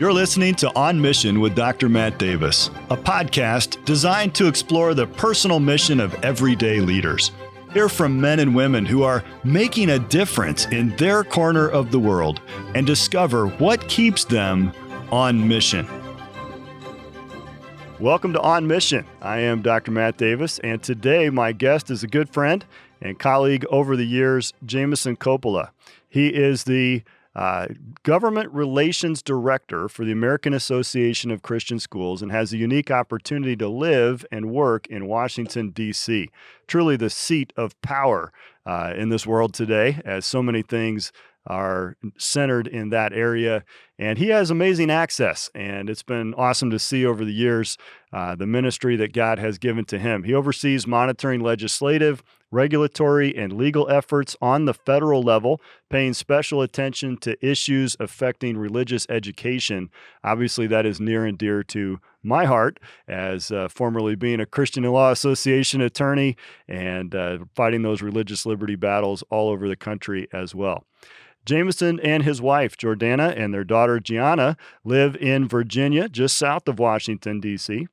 You're listening to On Mission with Dr. Matt Davis, a podcast designed to explore the personal mission of everyday leaders. Hear from men and women who are making a difference in their corner of the world and discover what keeps them on mission. Welcome to On Mission. I am Dr. Matt Davis, and today my guest is a good friend and colleague over the years, Jamison Coppola. He is the Government Relations Director for the American Association of Christian Schools and has a unique opportunity to live and work in Washington, D.C., truly the seat of power in this world today, as so many things are centered in that area. And he has amazing access, and it's been awesome to see over the years the ministry that God has given to him. He oversees monitoring legislative, regulatory, and legal efforts on the federal level, paying special attention to issues affecting religious education. Obviously, that is near and dear to my heart as formerly being a Christian Law Association attorney and fighting those religious liberty battles all over the country as well. Jamison and his wife, Jordana, and their daughter, Gianna, live in Virginia, just south of Washington, D.C.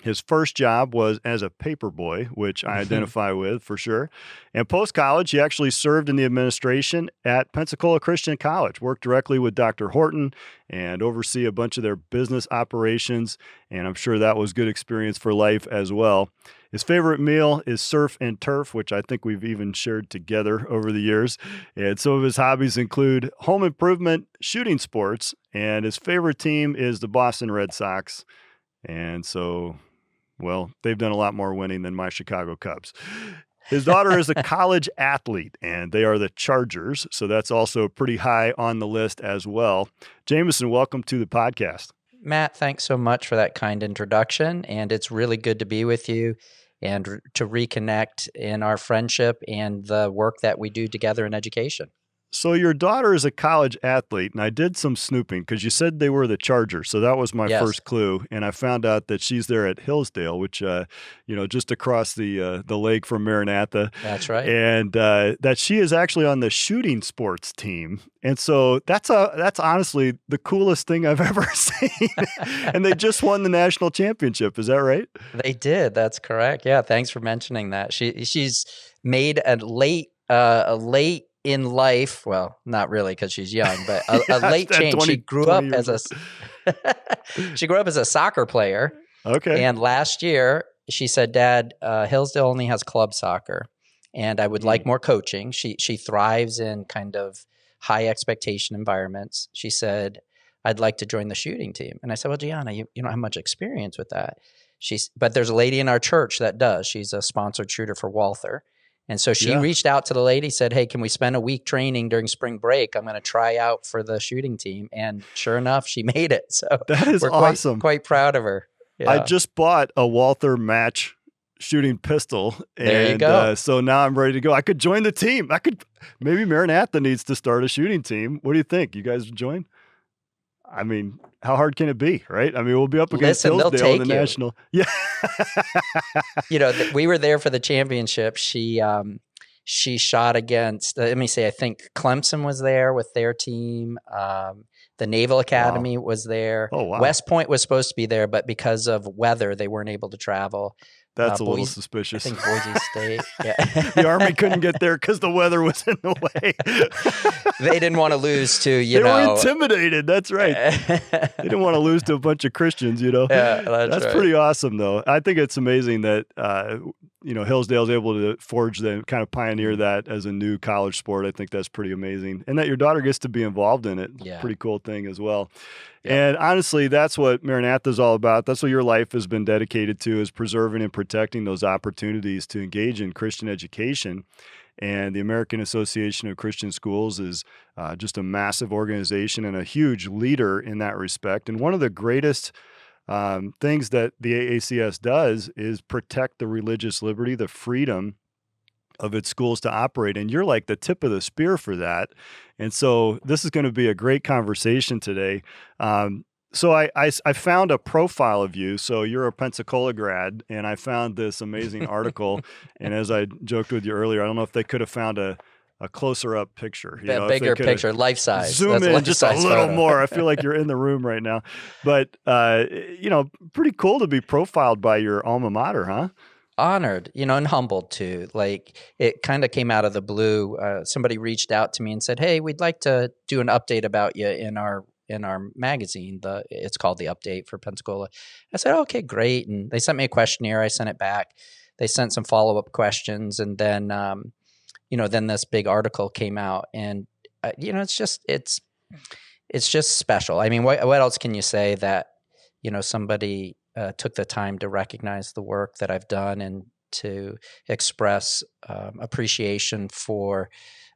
His first job was as a paper boy, which I identify with for sure. And post-college, he actually served in the administration at Pensacola Christian College, worked directly with Dr. Horton and oversee a bunch of their business operations. And I'm sure that was good experience for life as well. His favorite meal is surf and turf, which I think we've even shared together over the years. And some of his hobbies include home improvement, shooting sports, and his favorite team is the Boston Red Sox. And so, well, they've done a lot more winning than my Chicago Cubs. His daughter is a college athlete, and they are the Chargers, so that's also pretty high on the list as well. Jamison, welcome to the podcast. Matt, thanks so much for that kind introduction, and it's really good to be with you and to reconnect in our friendship and the work that we do together in education. So your daughter is a college athlete, and I did some snooping because you said they were the Chargers, so that was my first clue. And I found out that she's there at Hillsdale, which just across the lake from Maranatha. That's right. And that she is actually on the shooting sports team, and so that's honestly the coolest thing I've ever seen. And they just won the national championship. Is that right? They did. That's correct. Yeah. Thanks for mentioning that. She's made a late in life, well, not really because she's young, but a late change. She grew up as a soccer player. Okay. And last year she said, "Dad, Hillsdale only has club soccer, and I would like more coaching." She thrives in kind of high expectation environments. She said, "I'd like to join the shooting team." And I said, "Well, Gianna, you don't have much experience with that." But there's a lady in our church that does. She's a sponsored shooter for Walther. And so she reached out to the lady, said, "Hey, can we spend a week training during spring break? I'm going to try out for the shooting team." And sure enough, she made it. So that is awesome. Quite proud of her. Yeah. I just bought a Walther match shooting pistol. There you go. So now I'm ready to go. I could join the team. Maybe Maranatha needs to start a shooting team. What do you think? You guys join? I mean, how hard can it be, right? I mean, we'll be up against Hillsdale in the national. Yeah. We were there for the championship. She shot against, I think Clemson was there with their team. The Naval Academy was there. Oh, wow. West Point was supposed to be there, but because of weather, they weren't able to travel. That's a little suspicious. I think Boise State. Yeah. The Army couldn't get there because the weather was in the way. They didn't want to lose to, They were intimidated. That's right. They didn't want to lose to a bunch of Christians, Yeah, that's right. Pretty awesome, though. I think it's amazing that, Hillsdale's able to forge and kind of pioneer that as a new college sport. I think that's pretty amazing. And that your daughter gets to be involved in it. Yeah. Pretty cool thing as well. Yeah. And honestly, that's what Maranatha is all about. That's what your life has been dedicated to, is preserving and protecting those opportunities to engage in Christian education. And the American Association of Christian Schools is just a massive organization and a huge leader in that respect. And one of the greatest things that the AACS does is protect the religious liberty, the freedom of its schools to operate. And you're like the tip of the spear for that. And so this is going to be a great conversation today. So I found a profile of you. So you're a Pensacola grad, and I found this amazing article. And as I joked with you earlier, I don't know if they could have found a a closer up picture. A bigger picture, life size. Zoom in just a little more. I feel like you're in the room right now. But, pretty cool to be profiled by your alma mater, huh? Honored, and humbled too. Like, it kind of came out of the blue. Somebody reached out to me and said, "Hey, we'd like to do an update about you in our magazine. It's called The Update for Pensacola." I said, "Okay, great." And they sent me a questionnaire. I sent it back. They sent some follow-up questions, and then then this big article came out, and it's just special. I mean, what else can you say that somebody took the time to recognize the work that I've done and to express appreciation for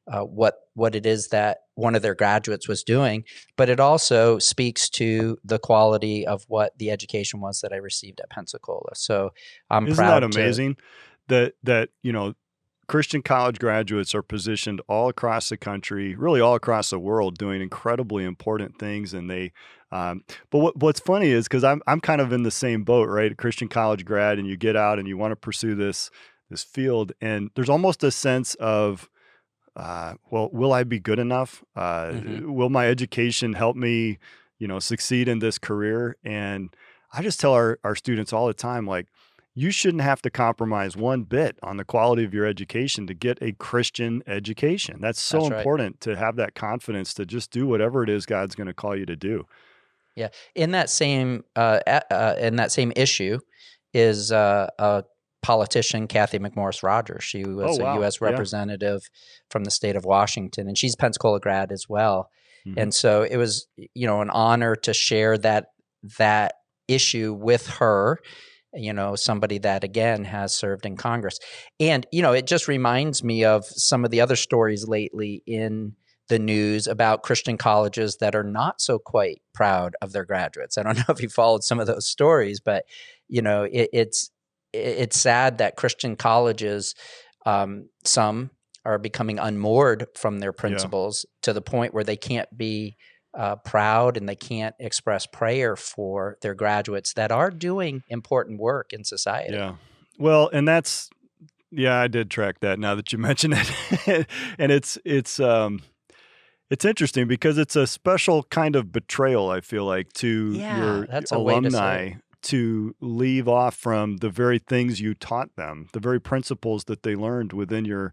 what it is that one of their graduates was doing, but it also speaks to the quality of what the education was that I received at Pensacola. So I'm Isn't proud. Isn't that amazing that Christian college graduates are positioned all across the country, really all across the world, doing incredibly important things. And they, but what's funny is because I'm kind of in the same boat, right? A Christian college grad, and you get out and you want to pursue this field, and there's almost a sense of, well, will I be good enough? Will my education help me, succeed in this career? And I just tell our students all the time, like, you shouldn't have to compromise one bit on the quality of your education to get a Christian education. That's so important to have that confidence to just do whatever it is God's going to call you to do. Yeah. In that same issue is a politician, Kathy McMorris Rogers. She was a U.S. representative from the state of Washington, and she's a Pensacola grad as well. Mm-hmm. And so it was, an honor to share that issue with her. Somebody that, again, has served in Congress. And, it just reminds me of some of the other stories lately in the news about Christian colleges that are not so quite proud of their graduates. I don't know if you followed some of those stories, but, it's sad that Christian colleges, some are becoming unmoored from their principles to the point where they can't be proud and they can't express prayer for their graduates that are doing important work in society. Yeah. Well, and that's, I did track that now that you mention it. And it's interesting because it's a special kind of betrayal, I feel like, to your alumni to leave off from the very things you taught them, the very principles that they learned within your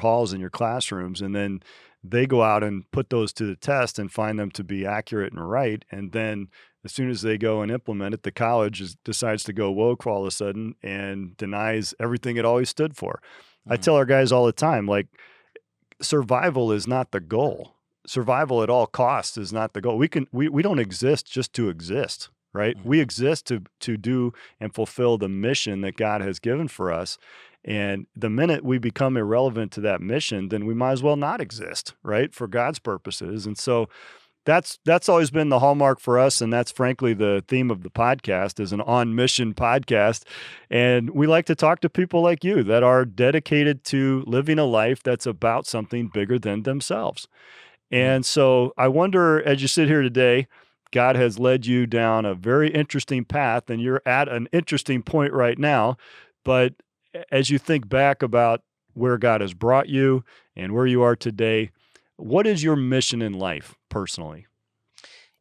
halls and your classrooms. And then they go out and put those to the test and find them to be accurate and right. And then as soon as they go and implement it, the college decides to go woke all of a sudden and denies everything it always stood for. I tell our guys all the time, like, survival is not the goal. Survival at all costs is not the goal. We don't exist just to exist, right? We exist to do and fulfill the mission that God has given for us. And the minute we become irrelevant to that mission, then we might as well not exist, right? For God's purposes. And so that's always been the hallmark for us. And that's frankly the theme of the podcast, is an OnMission podcast. And we like to talk to people like you that are dedicated to living a life that's about something bigger than themselves. And so I wonder, as you sit here today, God has led you down a very interesting path, and you're at an interesting point right now. But as you think back about where God has brought you and where you are today, what is your mission in life personally?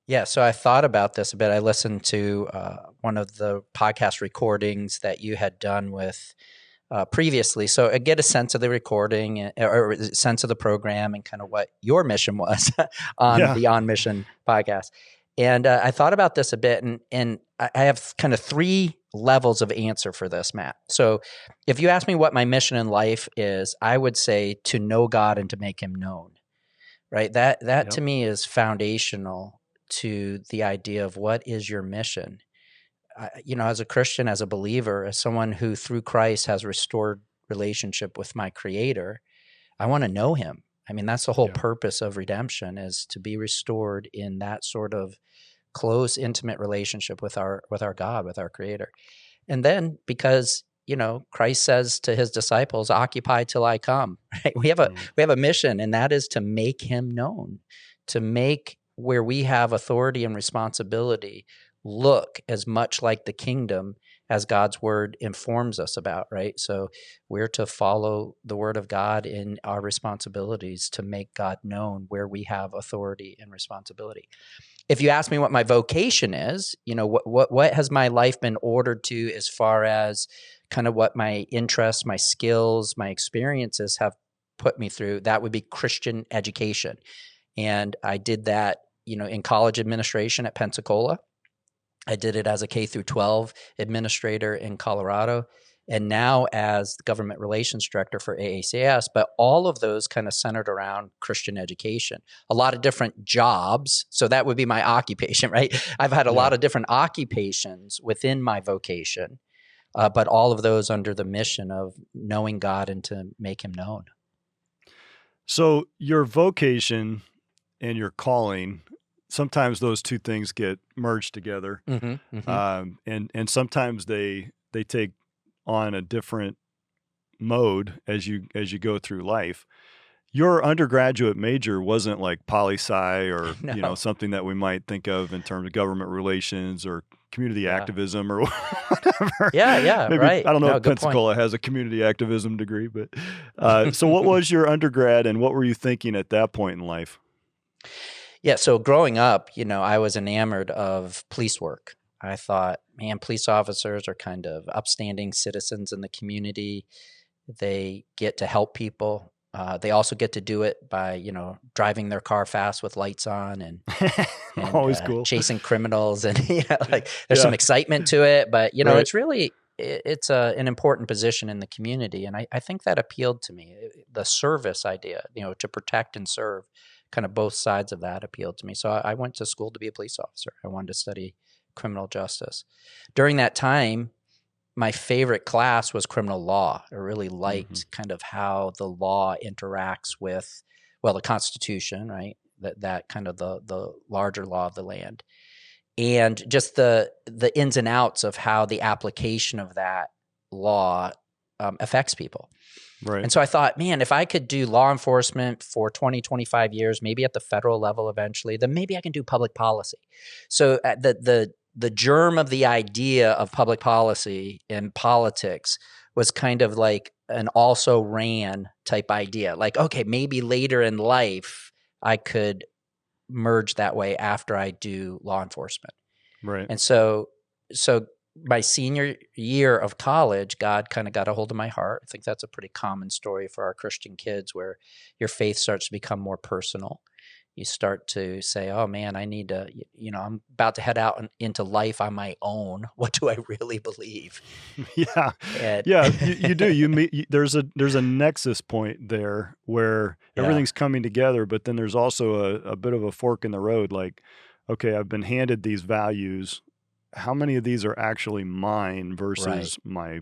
Yeah, so I thought about this a bit. I listened to one of the podcast recordings that you had done with previously. So I get a sense of the recording or a sense of the program and kind of what your mission was on the OnMission podcast. And I thought about this a bit, and I have kind of three levels of answer for this, Matt. So if you ask me what my mission in life is, I would say to know God and to make him known, right? That to me is foundational to the idea of what is your mission. As a Christian, as a believer, as someone who through Christ has restored relationship with my Creator, I want to know him. I mean, that's the whole purpose of redemption, is to be restored in that sort of close, intimate relationship with our God, with our Creator. And then because, Christ says to his disciples, occupy till I come, right? We have a mission, and that is to make him known, to make where we have authority and responsibility look as much like the kingdom as God's word informs us about, right? So we're to follow the word of God in our responsibilities to make God known where we have authority and responsibility. If you ask me what my vocation is, what has my life been ordered to as far as kind of what my interests, my skills, my experiences have put me through, that would be Christian education. And I did that, in college administration at Pensacola. I did it as a K through 12 administrator in Colorado, and now as the government relations director for AACS. But all of those kind of centered around Christian education. A lot of different jobs. So that would be my occupation, right? I've had a lot of different occupations within my vocation, but all of those under the mission of knowing God and to make him known. So your vocation and your calling, sometimes those two things get merged together. And sometimes they take on a different mode as you go through life. Your undergraduate major wasn't like poli-sci or No. something that we might think of in terms of government relations or community activism or whatever. Maybe, right. I don't know No, if good Pensacola has a community activism degree, but so what was your undergrad and what were you thinking at that point in life? Yeah, so growing up, I was enamored of police work. I thought, man, police officers are kind of upstanding citizens in the community. They get to help people. They also get to do it by, driving their car fast with lights on and always cool, chasing criminals, and there's some excitement to it. But it's really an important position in the community, and I think that appealed to me. The service idea, to protect and serve, kind of both sides of that appealed to me. So I went to school to be a police officer. I wanted to study criminal justice. During that time, my favorite class was criminal law. I really liked kind of how the law interacts with, the Constitution, right? That kind of the larger law of the land, and just the ins and outs of how the application of that law affects people. Right. And so I thought, man, if I could do law enforcement for 20, 25 years, maybe at the federal level eventually, then maybe I can do public policy. So the germ of the idea of public policy in politics was kind of like an also ran type idea. Like, okay, maybe later in life I could merge that way after I do law enforcement. Right. And so my senior year of college, God kind of got a hold of my heart. I think that's a pretty common story for our Christian kids, where your faith starts to become more personal. You start to say, oh man, I need to, I'm about to head out into life on my own. What do I really believe? Yeah. And You do. There's a nexus point there where everything's coming together, but then there's also a bit of a fork in the road. Like, okay, I've been handed these values. How many of these are actually mine versus my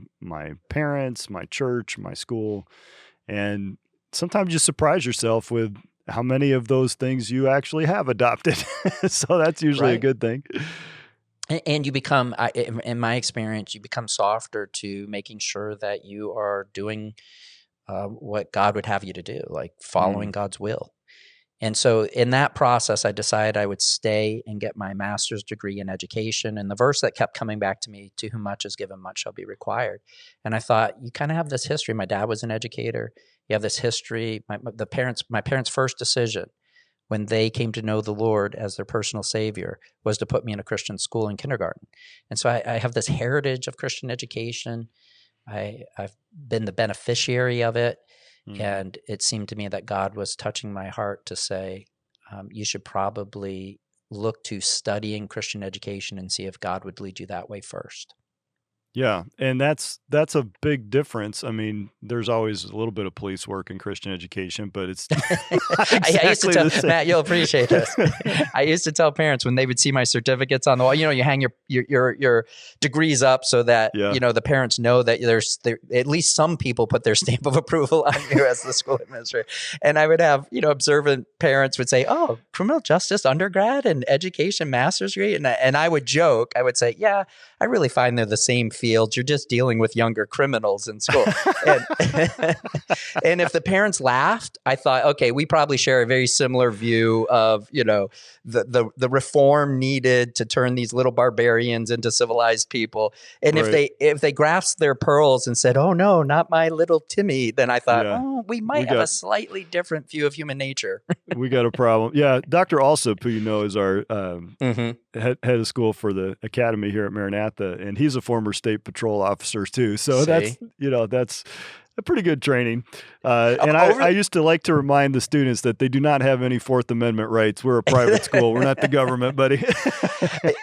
parents, my church, my school? And sometimes you surprise yourself with how many of those things you actually have adopted. So that's usually a good thing. And you become, in my experience, you become softer to making sure that you are doing what God would have you to do, like following God's will. And so in that process, I decided I would stay and get my master's degree in education. And the verse that kept coming back to me, to whom much is given, much shall be required. And I thought, you kind of have this history. My dad was an educator. You have this history. My parents' first decision when they came to know the Lord as their personal savior was to put me in a Christian school in kindergarten. And so I have this heritage of Christian education. I've been the beneficiary of it. And it seemed to me that God was touching my heart to say, you should probably look to studying Christian education and see if God would lead you that way first. Yeah, and that's a big difference. I mean, there's always a little bit of police work in Christian education, but it's I used to tell Matt, you'll appreciate this. I used to tell parents when they would see my certificates on the wall, you hang your degrees up so that the parents know that there's at least some people put their stamp of approval on you as the school administrator. And I would have observant parents would say, "Oh, criminal justice undergrad and education master's degree," and I would joke. I would say, "Yeah, I really find they're the same field fields. You're just dealing with younger criminals in school. And, and if the parents laughed, I thought, okay, we probably share a very similar view of, the reform needed to turn these little barbarians into civilized people. And if they grasped their pearls and said, "Oh no, not my little Timmy," then I thought, we might have a slightly different view of human nature. We got a problem. Yeah, Dr. Alsop, who you know is our head of school for the academy here at Maranatha, and he's a former state patrol officer too. So that's a pretty good training. And I used to like to remind the students that they do not have any Fourth Amendment rights. We're a private school. We're not the government, buddy.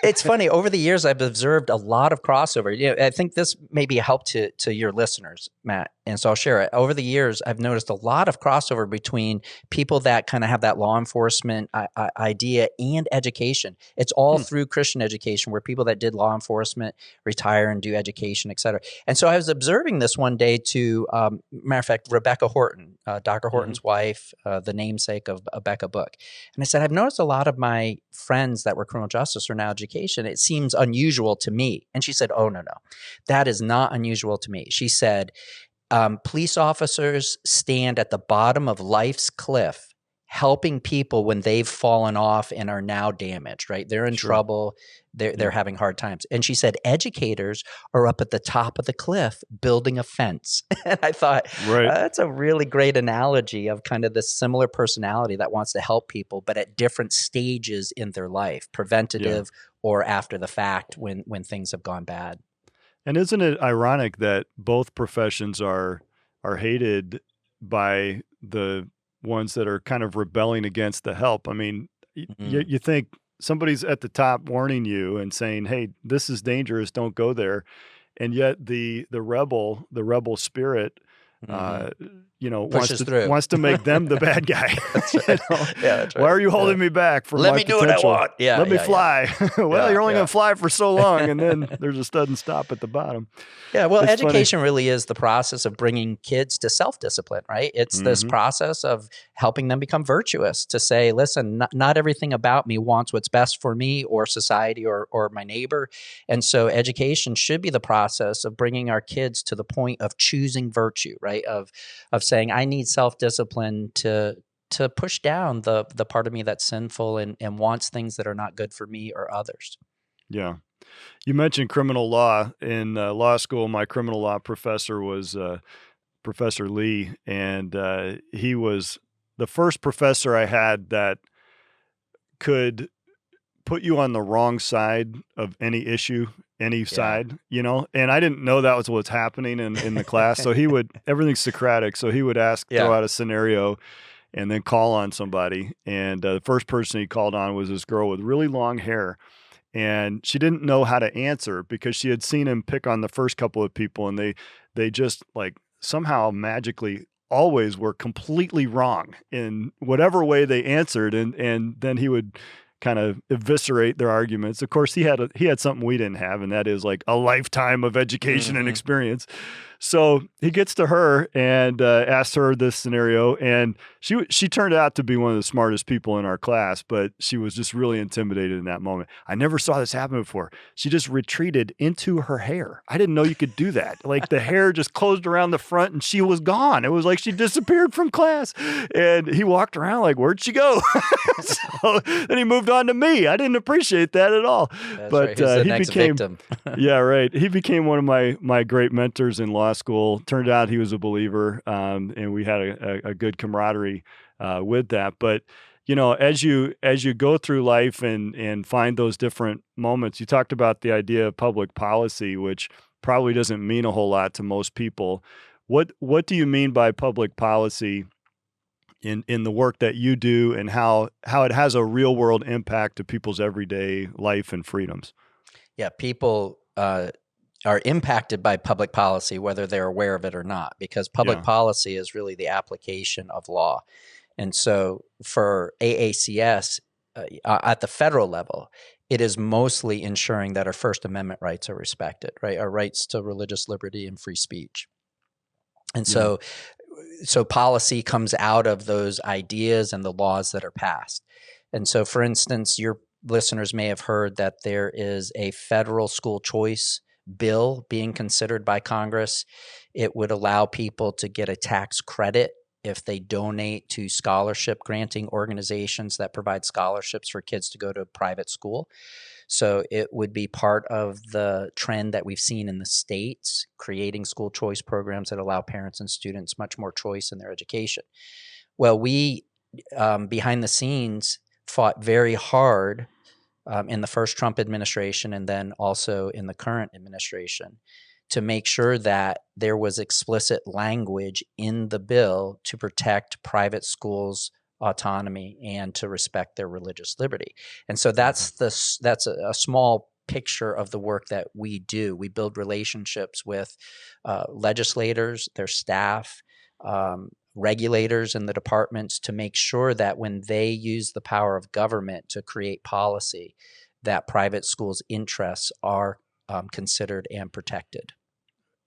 It's funny. Over the years, I've observed a lot of crossover. I think this may be a help to your listeners, Matt. And so I'll share it. Over the years, I've noticed a lot of crossover between people that kind of have that law enforcement idea and education. It's all through Christian education, where people that did law enforcement retire and do education, et cetera. And so I was observing this one day to, matter of fact, Rebecca Horton, Dr. Horton's wife, the namesake of a Becca book. And I said, I've noticed a lot of my friends that were criminal justice are now education. It seems unusual to me. And she said, oh, no, that is not unusual to me. She said, police officers stand at the bottom of life's cliff helping people when they've fallen off and are now damaged, right? They're in trouble. They're having hard times. And she said, educators are up at the top of the cliff building a fence. And I thought, that's a really great analogy of kind of this similar personality that wants to help people, but at different stages in their life, preventative or after the fact when things have gone bad. And isn't it ironic that both professions are hated by the ones that are kind of rebelling against the help? I mean, you think somebody's at the top warning you and saying, "Hey, this is dangerous. Don't go there," and yet the rebel spirit, wants to make them the bad guy. That's right. That's right. Why are you holding me back from Let my me do potential? what I want. Let me fly. Well, you're only going to fly for so long, and then there's a sudden stop at the bottom. Yeah, well, It's education really is the process of bringing kids to self-discipline, right? It's this process of helping them become virtuous, to say, listen, not everything about me wants what's best for me or society or my neighbor. And so education should be the process of bringing our kids to the point of choosing virtue, right? Of saying, I need self-discipline to push down the part of me that's sinful and wants things that are not good for me or others. Yeah. You mentioned criminal law. In law school, my criminal law professor was Professor Lee, and he was the first professor I had that could put you on the wrong side of any issue, any side, and I didn't know that was what's happening in the class. So he would, everything's Socratic. So he would throw out a scenario and then call on somebody. And the first person he called on was this girl with really long hair. And she didn't know how to answer because she had seen him pick on the first couple of people, and they just like somehow magically always were completely wrong in whatever way they answered. And then he would kind of eviscerate their arguments. Of course, he had something we didn't have, and that is like a lifetime of education and experience. So he gets to her and asks her this scenario, and she turned out to be one of the smartest people in our class, but she was just really intimidated in that moment. I never saw this happen before. She just retreated into her hair. I didn't know you could do that. Like the hair just closed around the front, and she was gone. It was like she disappeared from class, and he walked around like, where'd she go? So then he moved on to me. I didn't appreciate that at all. That's but right. Who's the next victim? Yeah, right. He became one of my great mentors in law school. Turned out he was a believer, and we had a good camaraderie with that. But as you go through life and find those different moments, you talked about the idea of public policy, which probably doesn't mean a whole lot to most people. What do you mean by public policy in the work that you do, and how it has a real world impact to people's everyday life and freedoms? Yeah, people are impacted by public policy, whether they're aware of it or not, because public policy is really the application of law. And so for AACS, at the federal level, it is mostly ensuring that our First Amendment rights are respected, right? Our rights to religious liberty and free speech. And so policy comes out of those ideas and the laws that are passed. And so, for instance, your listeners may have heard that there is a federal school choice bill being considered by Congress. It would allow people to get a tax credit if they donate to scholarship granting organizations that provide scholarships for kids to go to private school. So it would be part of the trend that we've seen in the states, creating school choice programs that allow parents and students much more choice in their education. Well, we, behind the scenes, fought very hard in the first Trump administration and then also in the current administration to make sure that there was explicit language in the bill to protect private schools' autonomy and to respect their religious liberty. And so that's a small picture of the work that we do. We build relationships with legislators, their staff, regulators in the departments to make sure that when they use the power of government to create policy, that private schools' interests are considered and protected.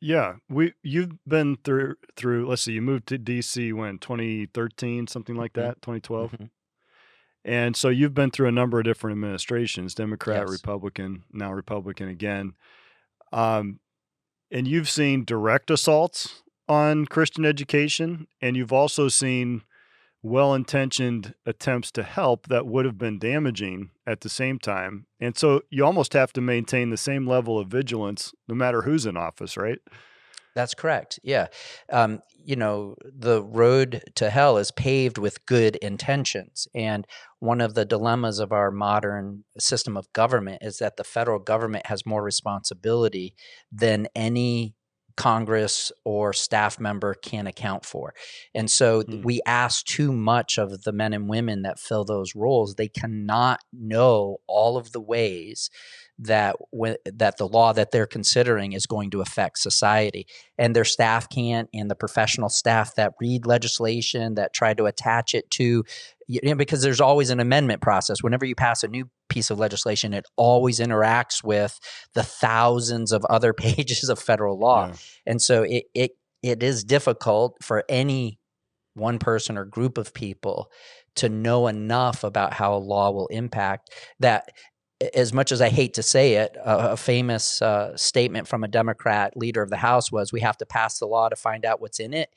Yeah, you've been through. Let's see, you moved to DC when 2013, something like that, 2012, and so you've been through a number of different administrations: Democrat, Yes. Republican, now Republican again, and you've seen direct assaults on Christian education, and you've also seen well-intentioned attempts to help that would have been damaging at the same time. And so you almost have to maintain the same level of vigilance no matter who's in office, right? That's correct. Yeah. The road to hell is paved with good intentions. And one of the dilemmas of our modern system of government is that the federal government has more responsibility than any Congress or staff member can account for. And so we ask too much of the men and women that fill those roles. They cannot know all of the ways that the law that they're considering is going to affect society, and their staff can't, and the professional staff that read legislation that try to attach it to, because there's always an amendment process. Whenever you pass a new piece of legislation, it always interacts with the thousands of other pages of federal law. Yeah. And so it is difficult for any one person or group of people to know enough about how a law will impact that. As much as I hate to say it, a famous statement from a Democrat leader of the House was, we have to pass the law to find out what's in it.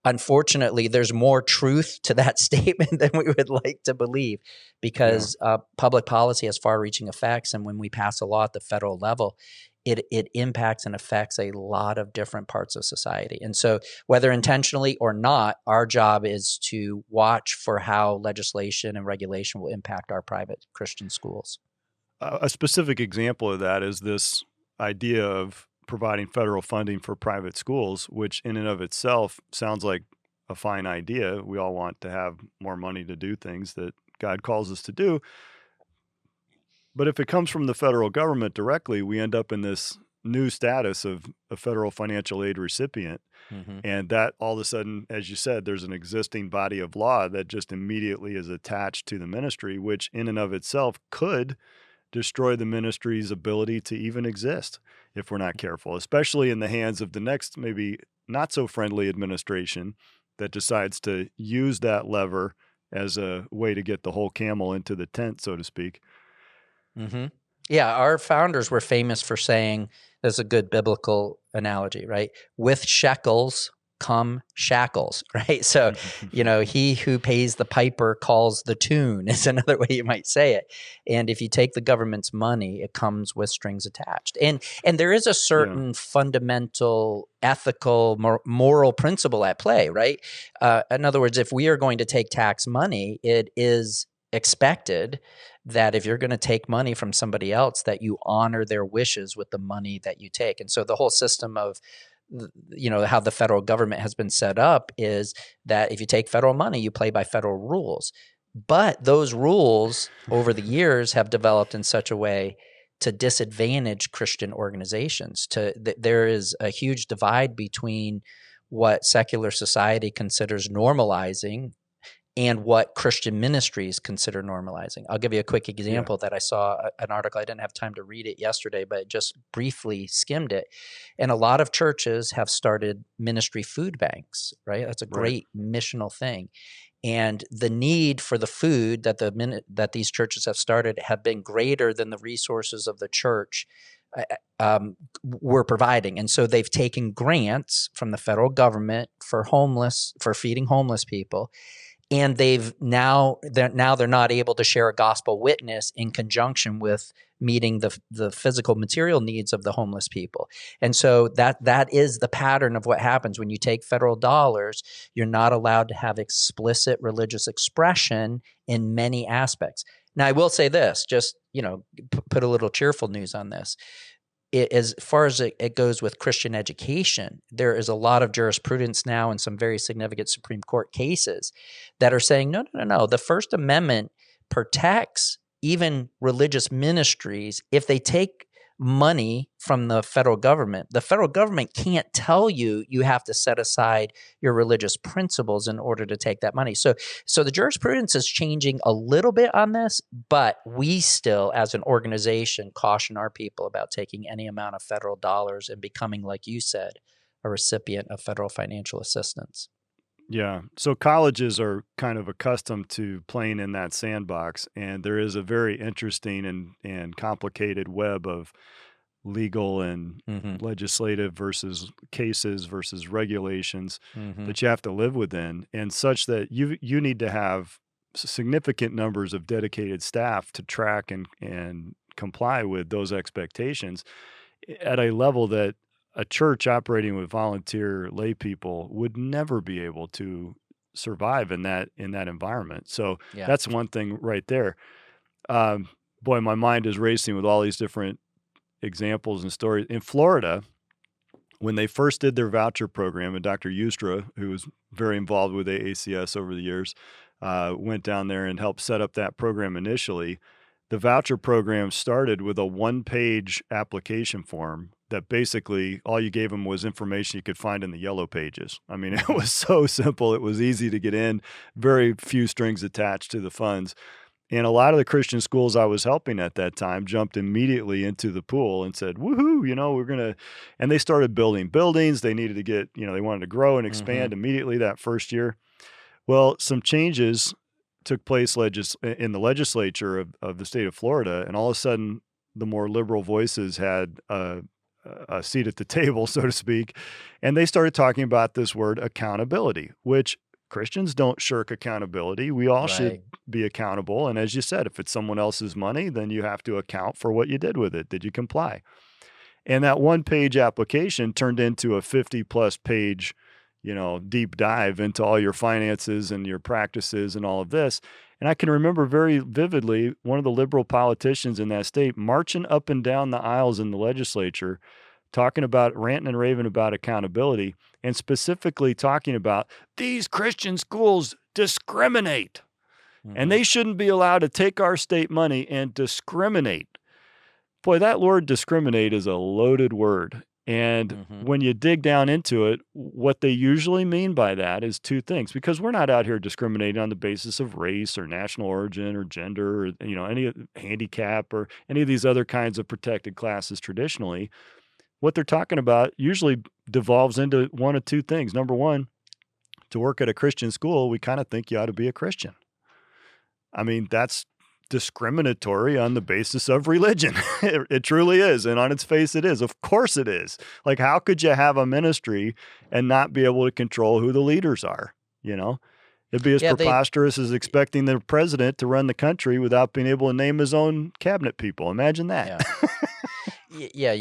Unfortunately, there's more truth to that statement than we would like to believe, because public policy has far-reaching effects. And when we pass a law at the federal level, it impacts and affects a lot of different parts of society. And so whether intentionally or not, our job is to watch for how legislation and regulation will impact our private Christian schools. A specific example of that is this idea of providing federal funding for private schools, which in and of itself sounds like a fine idea. We all want to have more money to do things that God calls us to do. But if it comes from the federal government directly, we end up in this new status of a federal financial aid recipient. And that all of a sudden, as you said, there's an existing body of law that just immediately is attached to the ministry, which in and of itself could destroy the ministry's ability to even exist if we're not careful, especially in the hands of the next maybe not so friendly administration that decides to use that lever as a way to get the whole camel into the tent, so to speak. Yeah, our founders were famous for saying, there's a good biblical analogy, right? With shekels come shackles, right? So, he who pays the piper calls the tune is another way you might say it. And if you take the government's money, it comes with strings attached. And there is a certain fundamental ethical, moral principle at play, right? In other words, if we are going to take tax money, it is expected that if you're going to take money from somebody else, that you honor their wishes with the money that you take. And so the whole system of how the federal government has been set up is that if you take federal money, you play by federal rules. But those rules over the years have developed in such a way to disadvantage Christian organizations. There is a huge divide between what secular society considers normalizing and what Christian ministries consider normalizing. I'll give you a quick example that I saw an article. I didn't have time to read it yesterday, but just briefly skimmed it. And a lot of churches have started ministry food banks, right? That's a great missional thing. And the need for the food that these churches have started have been greater than the resources of the church we're providing. And so they've taken grants from the federal government for feeding homeless people. And they're not able to share a gospel witness in conjunction with meeting the physical material needs of the homeless people. And so that is the pattern of what happens when you take federal dollars. You're not allowed to have explicit religious expression in many aspects. Now, I will say this, just, put a little cheerful news on this. As far as it goes with Christian education, there is a lot of jurisprudence now in some very significant Supreme Court cases that are saying, no. The First Amendment protects even religious ministries if they take money from the federal government. The federal government can't tell you have to set aside your religious principles in order to take that money. So the jurisprudence is changing a little bit on this, but we still, as an organization, caution our people about taking any amount of federal dollars and becoming, like you said, a recipient of federal financial assistance. Yeah. So colleges are kind of accustomed to playing in that sandbox, and there is a very interesting and complicated web of legal and legislative versus cases versus regulations that you have to live within, and such that you need to have significant numbers of dedicated staff to track and comply with those expectations at a level that a church operating with volunteer lay people would never be able to survive in that environment. So that's one thing right there. Boy, my mind is racing with all these different examples and stories. In Florida, when they first did their voucher program, and Dr. Ustra, who was very involved with AACS over the years, went down there and helped set up that program initially. The voucher program started with a one-page application form that basically all you gave them was information you could find in the yellow pages. I mean, it was so simple. It was easy to get in, very few strings attached to the funds. And a lot of the Christian schools I was helping at that time jumped immediately into the pool and said, woohoo, we're going to, and they started building buildings. They needed to get, they wanted to grow and expand immediately that first year. Well, some changes took place in the legislature of the state of Florida, and all of a sudden the more liberal voices had a seat at the table, so to speak, and they started talking about this word accountability, which Christians don't shirk accountability. We all should be accountable, and as you said, if it's someone else's money, then you have to account for what you did with it. Did you comply? And that one-page application turned into a 50-plus page deep dive into all your finances and your practices and all of this. And I can remember very vividly one of the liberal politicians in that state marching up and down the aisles in the legislature, talking about, ranting and raving about accountability, and specifically talking about these Christian schools discriminate, and they shouldn't be allowed to take our state money and discriminate. Boy, that word discriminate is a loaded word. And when you dig down into it, what they usually mean by that is two things, because we're not out here discriminating on the basis of race or national origin or gender or, any handicap or any of these other kinds of protected classes traditionally. What they're talking about usually devolves into one of two things. Number one, to work at a Christian school, we kind of think you ought to be a Christian. I mean, that's discriminatory on the basis of religion. It truly is. And on its face, it is. Of course it is. Like, how could you have a ministry and not be able to control who the leaders are? It'd be as preposterous as expecting the president to run the country without being able to name his own cabinet people. Imagine that. Yeah,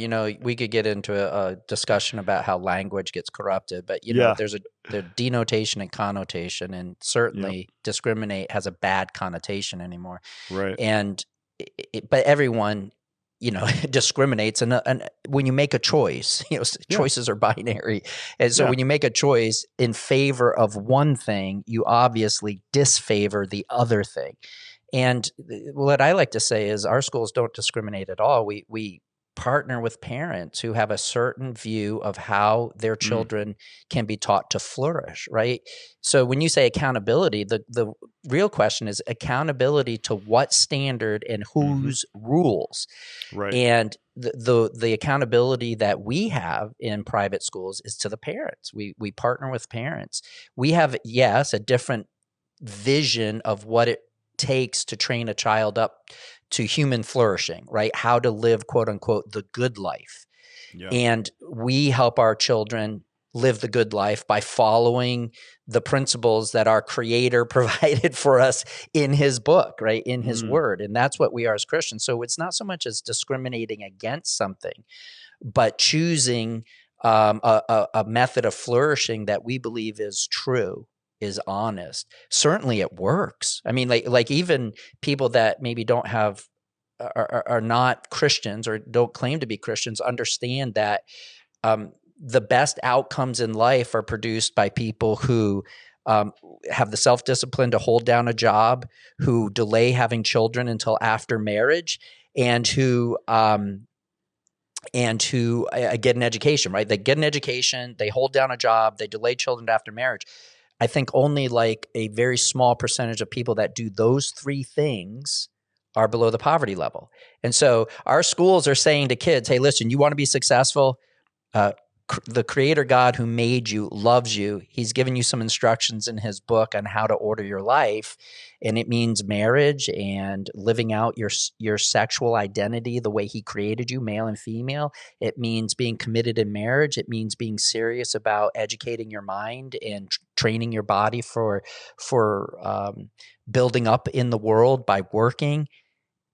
we could get into a discussion about how language gets corrupted, but there's the denotation and connotation, and certainly discriminate has a bad connotation anymore. Right. And but everyone, discriminates, and when you make a choice, choices are binary, and so when you make a choice in favor of one thing, you obviously disfavor the other thing. And what I like to say is our schools don't discriminate at all. We partner with parents who have a certain view of how their children can be taught to flourish, right? So when you say accountability, the real question is accountability to what standard and whose rules. Right. And the accountability that we have in private schools is to the parents. We partner with parents. We have, a different vision of what it takes to train a child up to human flourishing, right? How to live, quote unquote, the good life. Yeah. And we help our children live the good life by following the principles that our Creator provided for us in His book, right? In His word. And that's what we are as Christians. So it's not so much as discriminating against something, but choosing a method of flourishing that we believe is true, is honest. Certainly it works. I mean, like even people that maybe don't have are not Christians or don't claim to be Christians understand that the best outcomes in life are produced by people who have the self-discipline to hold down a job, who delay having children until after marriage, and who get an education, right? They get an education, they hold down a job, they delay children after marriage. I think only like a very small percentage of people that do those three things are below the poverty level. And so our schools are saying to kids, hey, listen, you want to be successful? The Creator God who made you loves you. He's given you some instructions in His book on how to order your life. And it means marriage and living out your sexual identity the way He created you, male and female. It means being committed in marriage. It means being serious about educating your mind and training your body for building up in the world by working.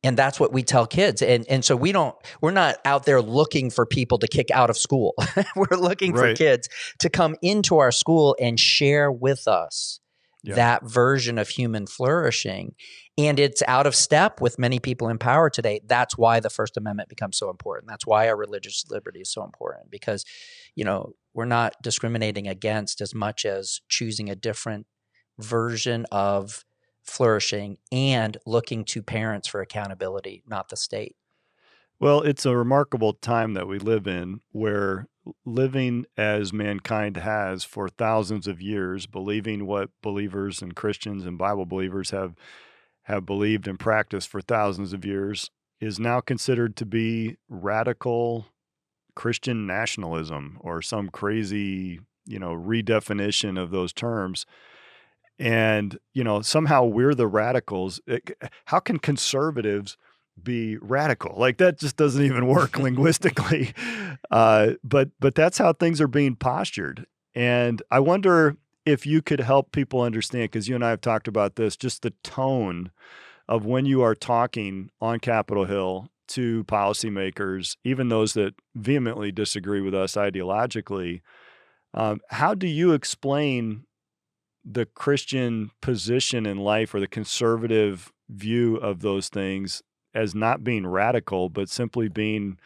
And that's what we tell kids. And so we're not out there looking for people to kick out of school. We're looking for kids to come into our school and share with us that version of human flourishing. And it's out of step with many people in power today. That's why the First Amendment becomes so important. That's why our religious liberty is so important, because, we're not discriminating against as much as choosing a different version of flourishing and looking to parents for accountability, not the state. Well, it's a remarkable time that we live in, where living as mankind has for thousands of years, believing what believers and Christians and Bible believers have believed and practiced for thousands of years, is now considered to be radical Christian nationalism or some crazy, redefinition of those terms. And, somehow we're the radicals. How can conservatives be radical? Like, that just doesn't even work linguistically. But that's how things are being postured. And I wonder if you could help people understand, because you and I have talked about this, just the tone of when you are talking on Capitol Hill to policymakers, even those that vehemently disagree with us ideologically. How do you explain the Christian position in life, or the conservative view of those things, as not being radical, but simply being,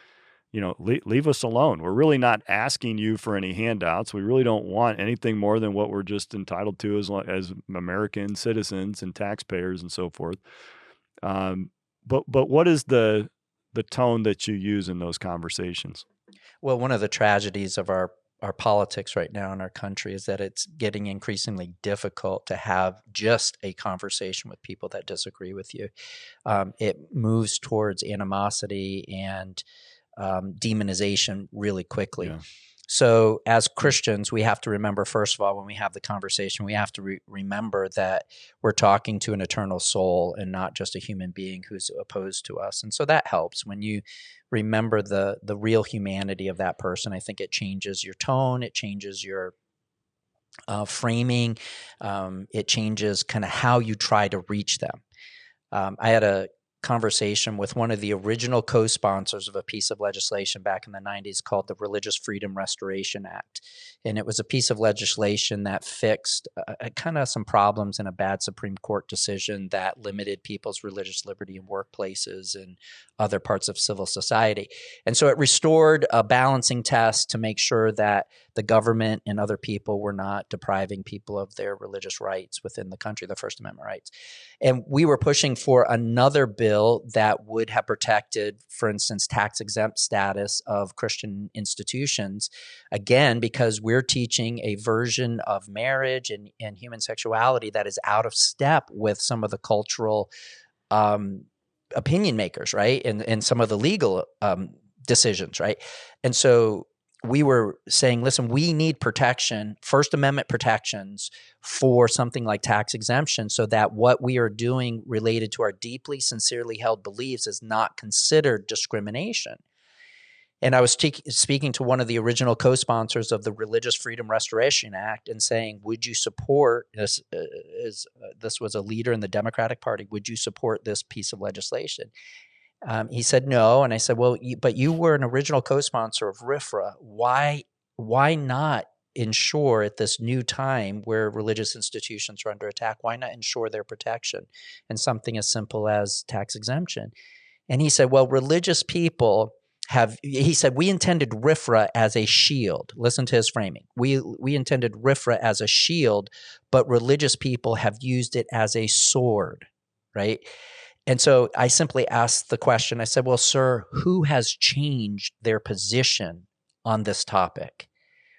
leave us alone. We're really not asking you for any handouts. We really don't want anything more than what we're just entitled to as American citizens and taxpayers and so forth. But what is the tone that you use in those conversations? Well, one of the tragedies of our politics right now in our country is that it's getting increasingly difficult to have just a conversation with people that disagree with you. It moves towards animosity and demonization really quickly. Yeah. So as Christians, we have to remember, first of all, when we have the conversation, we have to remember that we're talking to an eternal soul and not just a human being who's opposed to us. And so that helps. When you remember the real humanity of that person, I think it changes your tone, it changes your framing, it changes kind of how you try to reach them. I had a conversation with one of the original co-sponsors of a piece of legislation back in the 90s called the Religious Freedom Restoration Act. And it was a piece of legislation that fixed kind of some problems in a bad Supreme Court decision that limited people's religious liberty in workplaces and other parts of civil society. And so it restored a balancing test to make sure that the government and other people were not depriving people of their religious rights within the country, the First Amendment rights. And we were pushing for another bill that would have protected, for instance, tax-exempt status of Christian institutions, again, because we're teaching a version of marriage and human sexuality that is out of step with some of the cultural opinion makers, right? And some of the legal decisions, right? And so we were saying, listen, we need protection, First Amendment protections for something like tax exemption, so that what we are doing related to our deeply, sincerely held beliefs is not considered discrimination. And I was speaking to one of the original co-sponsors of the Religious Freedom Restoration Act and saying, would you support this? This was a leader in the Democratic Party. Would you support this piece of legislation? He said no. And I said, well, but you were an original co-sponsor of RFRA. Why not ensure at this new time where religious institutions are under attack, why not ensure their protection and something as simple as tax exemption? And he said, well, religious people he said, we intended RFRA as a shield. Listen to his framing. We intended RFRA as a shield, but religious people have used it as a sword, right? And so I simply asked the question, I said, well, sir, who has changed their position on this topic?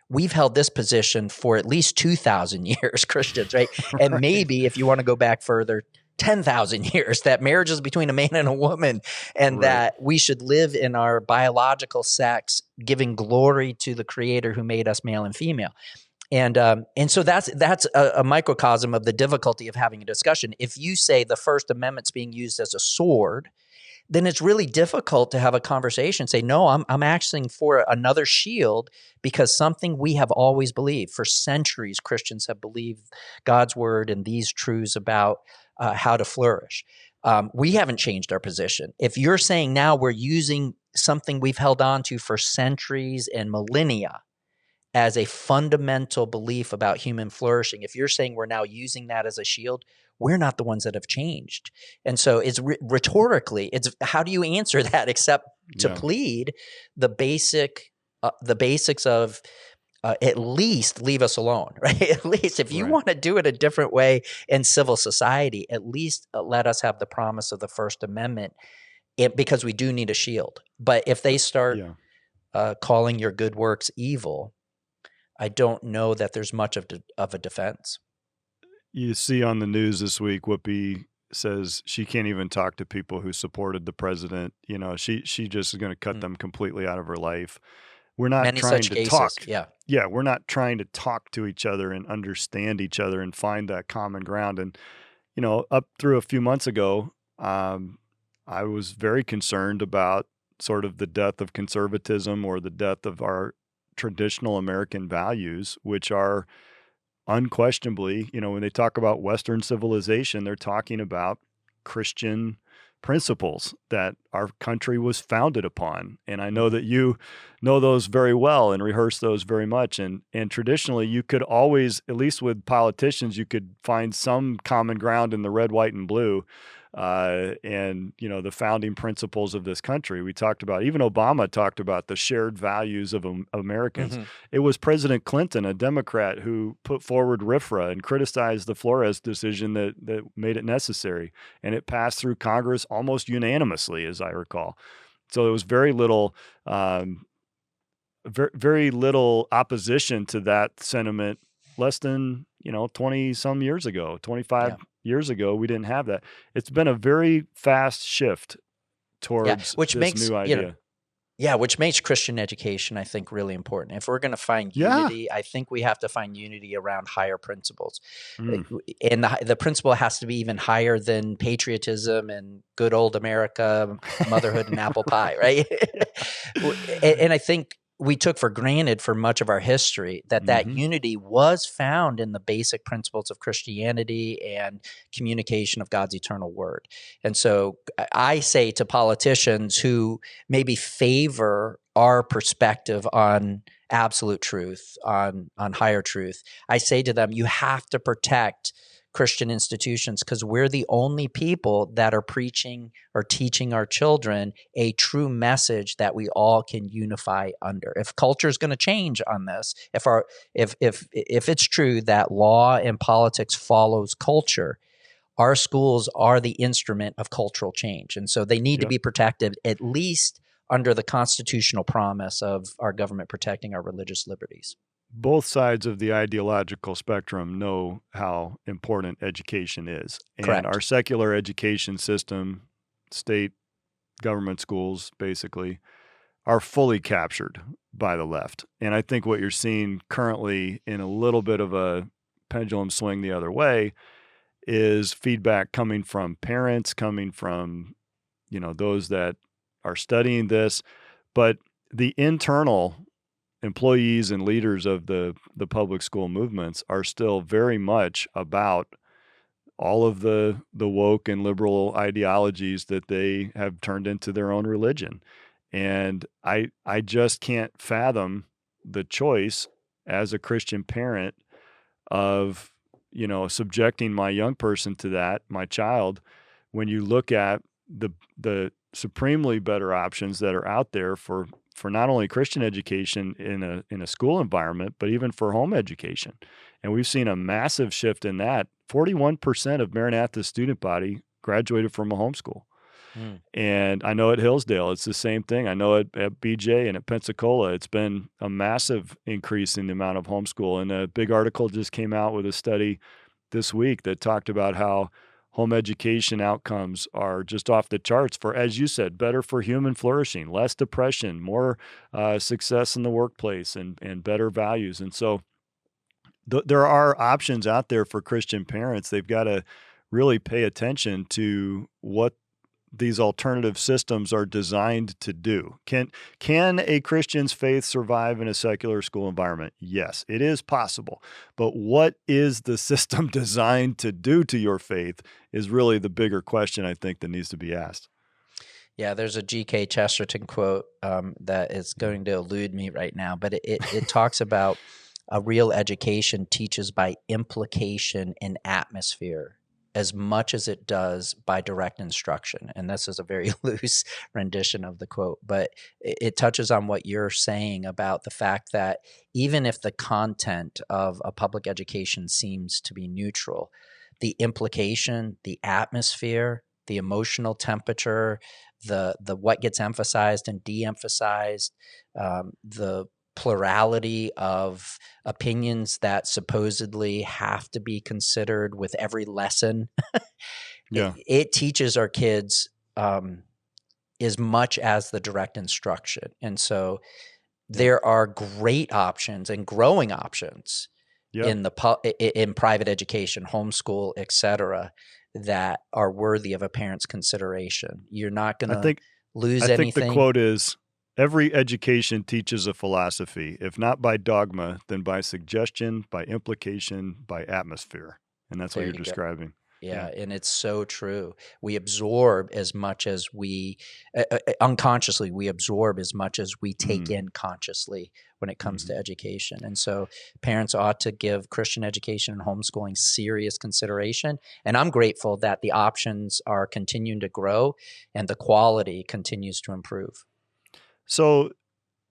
We've held this position for at least 2,000 years, Christians, right? And maybe if you want to go back further, 10,000 years, that marriage is between a man and a woman, and that we should live in our biological sex, giving glory to the Creator who made us male and female. And so that's a microcosm of the difficulty of having a discussion. If you say the First Amendment's being used as a sword, then it's really difficult to have a conversation. Say, no, I'm asking for another shield, because something we have always believed for centuries. Christians have believed God's word and these truths about how to flourish. We haven't changed our position. If you're saying now we're using something we've held on to for centuries and millennia as a fundamental belief about human flourishing, if you're saying we're now using that as a shield, we're not the ones that have changed. And so it's rhetorically, it's how do you answer that except to plead the basics of at least leave us alone, right? At least if you want to do it a different way in civil society, at least let us have the promise of the First Amendment, because we do need a shield. But if they start calling your good works evil, I don't know that there's much of a defense. You see on the news this week, Whoopi says she can't even talk to people who supported the president. You know, she just is going to cut them completely out of her life. We're not trying to talk. Yeah, we're not trying to talk to each other and understand each other and find that common ground. And, you know, up through a few months ago, I was very concerned about sort of the death of conservatism, or the death of our traditional American values, which are unquestionably, you know, when they talk about Western civilization, they're talking about Christian principles that our country was founded upon. And I know that you know those very well and rehearse those very much. And traditionally, you could always, at least with politicians, you could find some common ground in the red, white, and blue. And, you know, the founding principles of this country. We talked about, even Obama talked about the shared values of Americans. It was President Clinton, a Democrat, who put forward RFRA and criticized the Flores decision that made it necessary. And it passed through Congress almost unanimously, as I recall. So there was very little opposition to that sentiment less than, 20 some years ago, 25 years ago. We didn't have that. It's been a very fast shift towards this new idea. Which makes Christian education, I think, really important. If we're going to find unity, I think we have to find unity around higher principles. And the principle has to be even higher than patriotism and good old America, motherhood and apple pie, right? And I think we took for granted for much of our history that unity was found in the basic principles of Christianity and communication of God's eternal word. And so I say to politicians who maybe favor our perspective on absolute truth, on higher truth, I say to them, you have to protect Christian institutions, because we're the only people that are preaching or teaching our children a true message that we all can unify under. If culture is going to change on this, if it's true that law and politics follows culture, our schools are the instrument of cultural change, and so they need to be protected, at least under the constitutional promise of our government protecting our religious liberties. Both sides of the ideological spectrum know how important education is. And our secular education system, state government schools, basically, are fully captured by the left. And I think what you're seeing currently in a little bit of a pendulum swing the other way is feedback coming from parents, coming from, those that are studying this, but the internal employees and leaders of the public school movements are still very much about all of the woke and liberal ideologies that they have turned into their own religion. And I just can't fathom the choice as a Christian parent of, subjecting my young person to that, my child, when you look at the supremely better options that are out there for not only Christian education in a school environment, but even for home education. And we've seen a massive shift in that. 41% of Maranatha's student body graduated from a homeschool. And I know at Hillsdale, it's the same thing. I know at BJ and at Pensacola, it's been a massive increase in the amount of homeschool. And a big article just came out with a study this week that talked about how home education outcomes are just off the charts for, as you said, better for human flourishing, less depression, more success in the workplace, and better values. And so there are options out there for Christian parents. They've got to really pay attention to what these alternative systems are designed to do. Can a Christian's faith survive in a secular school environment? Yes, it is possible. But what is the system designed to do to your faith is really the bigger question, I think, that needs to be asked. Yeah, there's a G.K. Chesterton quote that is going to elude me right now, but it talks about a real education teaches by implication and atmosphere as much as it does by direct instruction. And this is a very loose rendition of the quote, but it touches on what you're saying about the fact that even if the content of a public education seems to be neutral, the implication, the atmosphere, the emotional temperature, the what gets emphasized and de-emphasized, the plurality of opinions that supposedly have to be considered with every lesson. Yeah. It teaches our kids as much as the direct instruction. And so there are great options and growing options in private education, homeschool, et cetera, that are worthy of a parent's consideration. You're not going to lose anything. I think the quote is, every education teaches a philosophy, if not by dogma, then by suggestion, by implication, by atmosphere. And that's what you're describing. Yeah, and it's so true. We absorb as much as we, unconsciously, we absorb as much as we take in consciously when it comes to education. And so parents ought to give Christian education and homeschooling serious consideration. And I'm grateful that the options are continuing to grow and the quality continues to improve. So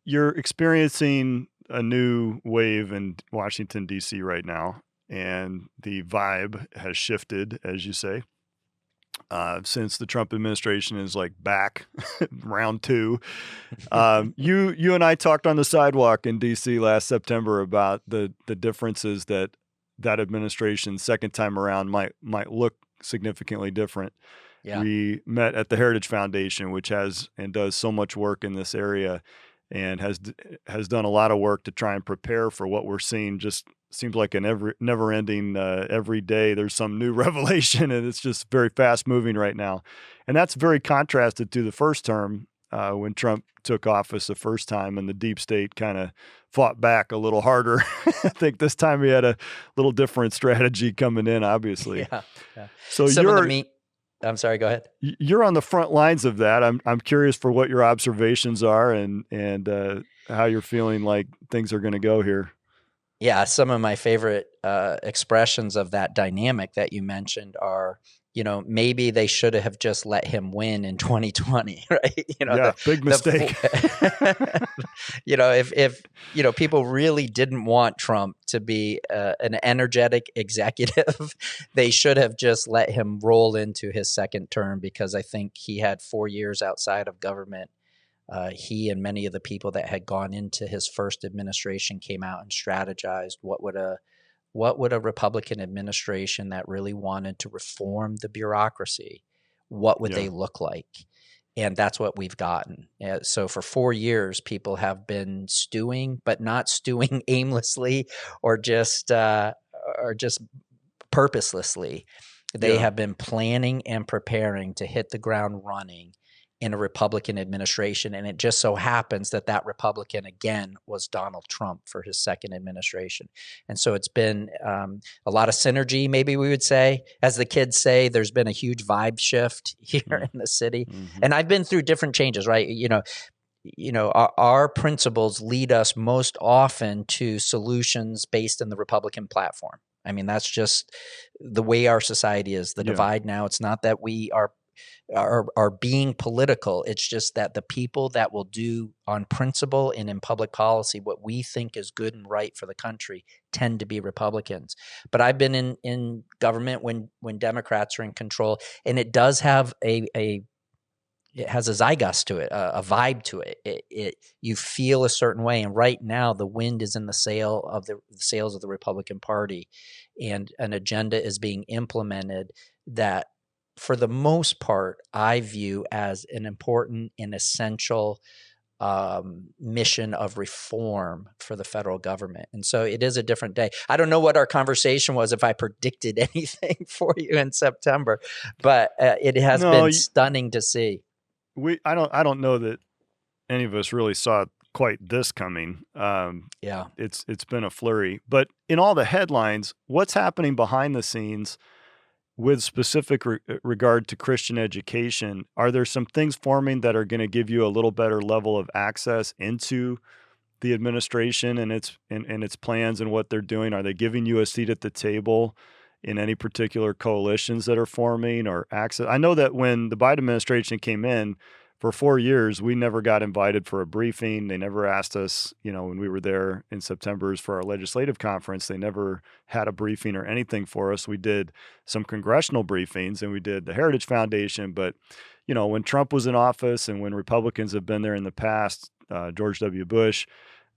you're experiencing a new wave in Washington, D.C. right now, and the vibe has shifted, as you say, since the Trump administration is like back round two. You and I talked on the sidewalk in D.C. last September about the differences that administration's second time around might look significantly different. Yeah. We met at the Heritage Foundation, which has and does so much work in this area and has done a lot of work to try and prepare for what we're seeing. Just seems like an never-ending, every day there's some new revelation, and it's just very fast-moving right now. And that's very contrasted to the first term when Trump took office the first time and the deep state kind of fought back a little harder. I think this time we had a little different strategy coming in, obviously. Yeah. So I'm sorry, go ahead. You're on the front lines of that. I'm curious for what your observations are and how you're feeling like things are going to go here. Yeah, some of my favorite expressions of that dynamic that you mentioned are, maybe they should have just let him win in 2020, right? Big mistake. If people really didn't want Trump to be an energetic executive, they should have just let him roll into his second term, because I think he had 4 years outside of government. He and many of the people that had gone into his first administration came out and strategized what would a Republican administration that really wanted to reform the bureaucracy, what would they look like? And that's what we've gotten. So for 4 years, people have been stewing, but not stewing aimlessly or just purposelessly. They have been planning and preparing to hit the ground running in a Republican administration. And it just so happens that that Republican, again, was Donald Trump for his second administration. And so it's been a lot of synergy, maybe we would say. As the kids say, there's been a huge vibe shift here in the city. And I've been through different changes, right? Our principles lead us most often to solutions based in the Republican platform. I mean, that's just the way our society is. The divide now, it's not that we are being political. It's just that the people that will do on principle and in public policy what we think is good and right for the country tend to be Republicans. But I've been in government when Democrats are in control, and it does have it has a zeitgeist to it, a vibe to it. You feel a certain way, and right now the wind is in the sails of the Republican Party, and an agenda is being implemented that, for the most part, I view as an important and essential mission of reform for the federal government. And so it is a different day. I don't know what our conversation was, if I predicted anything for you in September, but it has been stunning to see. I don't know that any of us really saw quite this coming. It's been a flurry, but in all the headlines, what's happening behind the scenes with specific regard to Christian education? Are there some things forming that are going to give you a little better level of access into the administration and its plans and what they're doing? Are they giving you a seat at the table in any particular coalitions that are forming or access? I know that when the Biden administration came in, for 4 years, we never got invited for a briefing. They never asked us, when we were there in September for our legislative conference, they never had a briefing or anything for us. We did some congressional briefings and we did the Heritage Foundation. But, when Trump was in office and when Republicans have been there in the past, George W. Bush,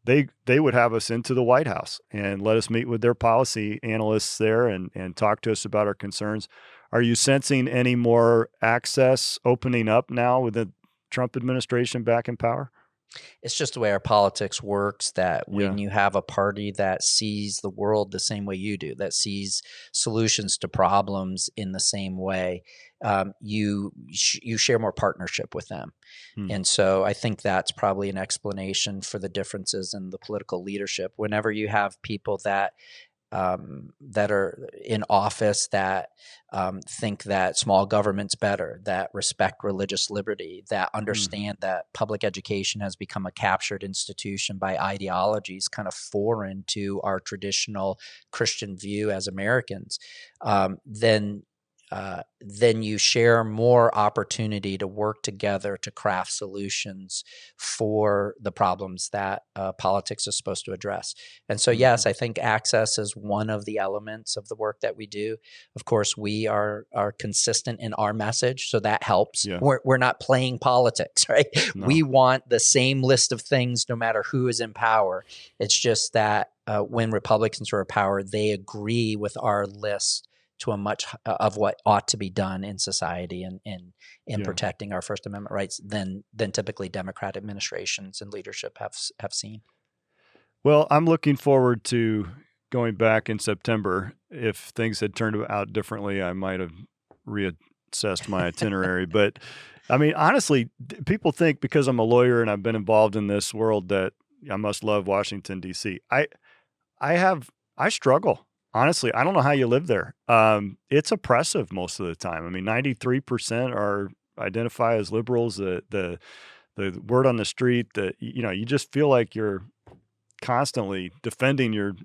they would have us into the White House and let us meet with their policy analysts there and talk to us about our concerns. Are you sensing any more access opening up now with the Trump administration back in power? It's just the way our politics works, that when you have a party that sees the world the same way you do, that sees solutions to problems in the same way, you share more partnership with them. And so I think that's probably an explanation for the differences in the political leadership. Whenever you have people that are in office that think that small government's better, that respect religious liberty, that understand that public education has become a captured institution by ideologies kind of foreign to our traditional Christian view as Americans, then you share more opportunity to work together to craft solutions for the problems that politics is supposed to address. And so, yes, I think access is one of the elements of the work that we do. Of course, we are consistent in our message, so that helps. We're not playing politics, right? No. We want the same list of things no matter who is in power. It's just that when Republicans are in power, they agree with our list to a much of what ought to be done in society and in protecting our First Amendment rights than typically Democrat administrations and leadership have seen. Well, I'm looking forward to going back in September. If things had turned out differently, I might have reassessed my itinerary. But I mean, honestly, people think because I'm a lawyer and I've been involved in this world that I must love Washington, D.C. I struggle. Honestly, I don't know how you live there. It's oppressive most of the time. I mean, 93% identify as liberals. The word on the street that you just feel like you're constantly defending your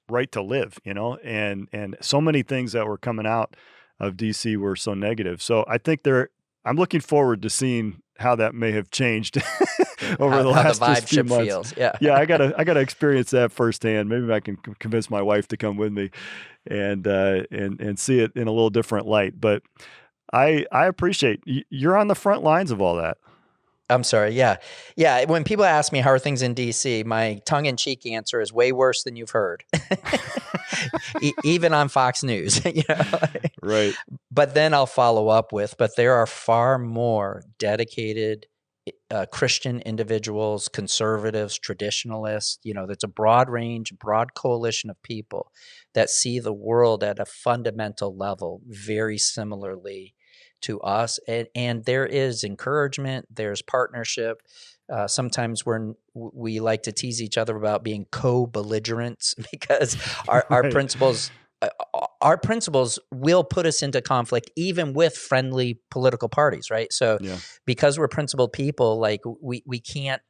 right to live. And so many things that were coming out of DC were so negative. So I think I'm looking forward to seeing how that may have changed over the last just few months. Feels. Yeah, I gotta experience that firsthand. Maybe I can convince my wife to come with me and see it in a little different light. But I appreciate you're on the front lines of all that. I'm sorry. Yeah. Yeah. When people ask me how are things in DC, my tongue-in-cheek answer is way worse than you've heard. Even on Fox News, Right. But then I'll follow up with, but there are far more dedicated Christian individuals, conservatives, traditionalists, that's a broad range, broad coalition of people that see the world at a fundamental level very similarly to us. And there is encouragement, there's partnership. Sometimes we like to tease each other about being co-belligerents because our Right. principles our principles will put us into conflict even with friendly political parties, right? So Yeah. because we're principled people, like we can't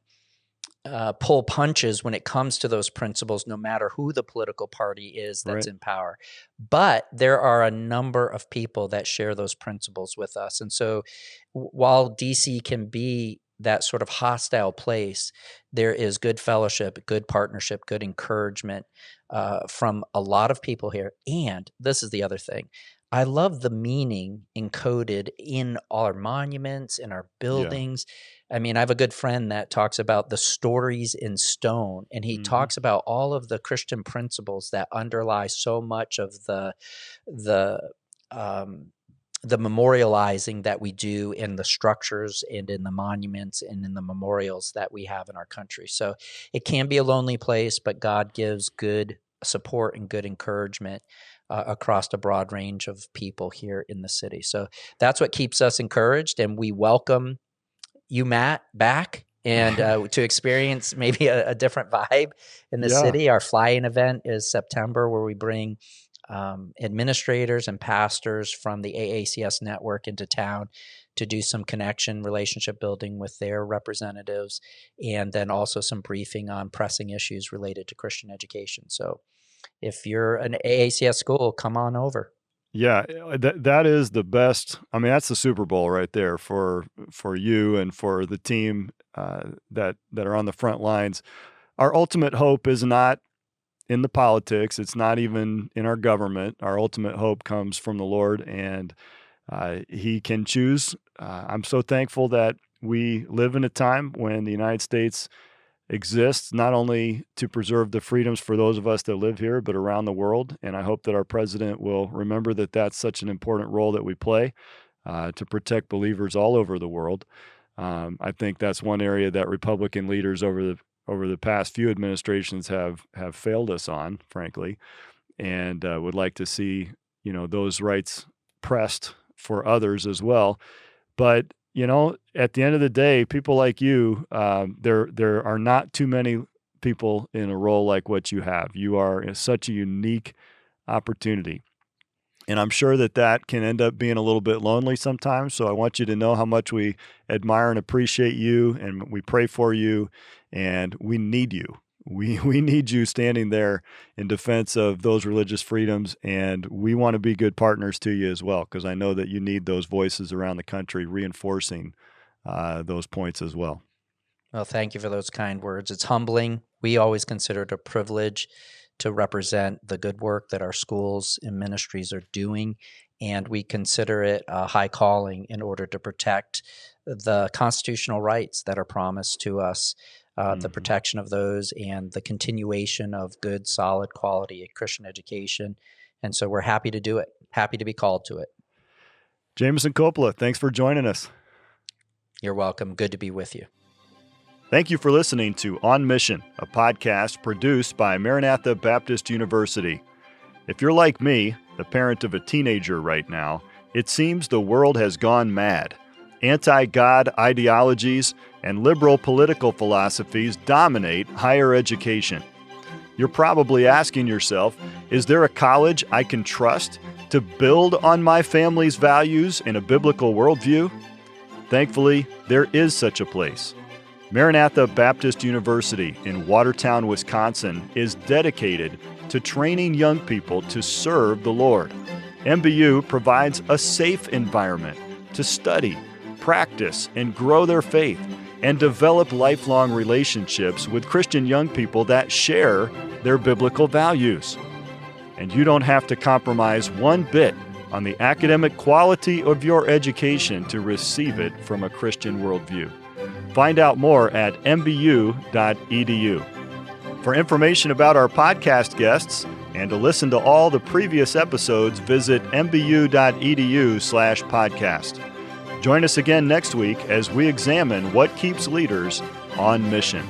pull punches when it comes to those principles, no matter who the political party is that's Right. in power. But there are a number of people that share those principles with us. And so while DC can be that sort of hostile place, there is good fellowship, good partnership, good encouragement from a lot of people here. And this is the other thing. I love the meaning encoded in our monuments, in our buildings. I mean, I have a good friend that talks about the stories in stone, and he talks about all of the Christian principles that underlie so much of the memorializing that we do in the structures and in the monuments and in the memorials that we have in our country. So it can be a lonely place, but God gives good support and good encouragement across a broad range of people here in the city. So that's what keeps us encouraged, and we welcome you, Matt, back and to experience maybe a different vibe in the city. Our fly-in event is September, where we bring administrators and pastors from the AACS network into town to do some connection, relationship building with their representatives, and then also some briefing on pressing issues related to Christian education. So if you're an AACS school, come on over. Yeah, that is the best. I mean, that's the Super Bowl right there for you and for the team that are on the front lines. Our ultimate hope is not in the politics. It's not even in our government. Our ultimate hope comes from the Lord, and He can choose. I'm so thankful that we live in a time when the United States exists not only to preserve the freedoms for those of us that live here, but around the world. And I hope that our president will remember that that's such an important role that we play to protect believers all over the world. I think that's one area that Republican leaders over the past few administrations have failed us on, frankly, and would like to see those rights pressed for others as well. But at the end of the day, people like you, there are not too many people in a role like what you have. You are such a unique opportunity. And I'm sure that can end up being a little bit lonely sometimes. So I want you to know how much we admire and appreciate you, and we pray for you, and we need you. We need you standing there in defense of those religious freedoms, and we want to be good partners to you as well, because I know that you need those voices around the country reinforcing those points as well. Well, thank you for those kind words. It's humbling. We always consider it a privilege to represent the good work that our schools and ministries are doing, and we consider it a high calling in order to protect the constitutional rights that are promised to us. The protection of those and the continuation of good, solid, quality Christian education. And so we're happy to do it, happy to be called to it. Jamison Coppola, thanks for joining us. You're welcome. Good to be with you. Thank you for listening to On Mission, a podcast produced by Maranatha Baptist University. If you're like me, the parent of a teenager right now, it seems the world has gone mad. Anti-God ideologies and liberal political philosophies dominate higher education. You're probably asking yourself, is there a college I can trust to build on my family's values and a biblical worldview? Thankfully, there is such a place. Maranatha Baptist University in Watertown, Wisconsin is dedicated to training young people to serve the Lord. MBU provides a safe environment to study, practice, and grow their faith, and develop lifelong relationships with Christian young people that share their biblical values. And you don't have to compromise one bit on the academic quality of your education to receive it from a Christian worldview. Find out more at mbu.edu. For information about our podcast guests and to listen to all the previous episodes, visit mbu.edu/podcast. Join us again next week as we examine what keeps leaders on mission.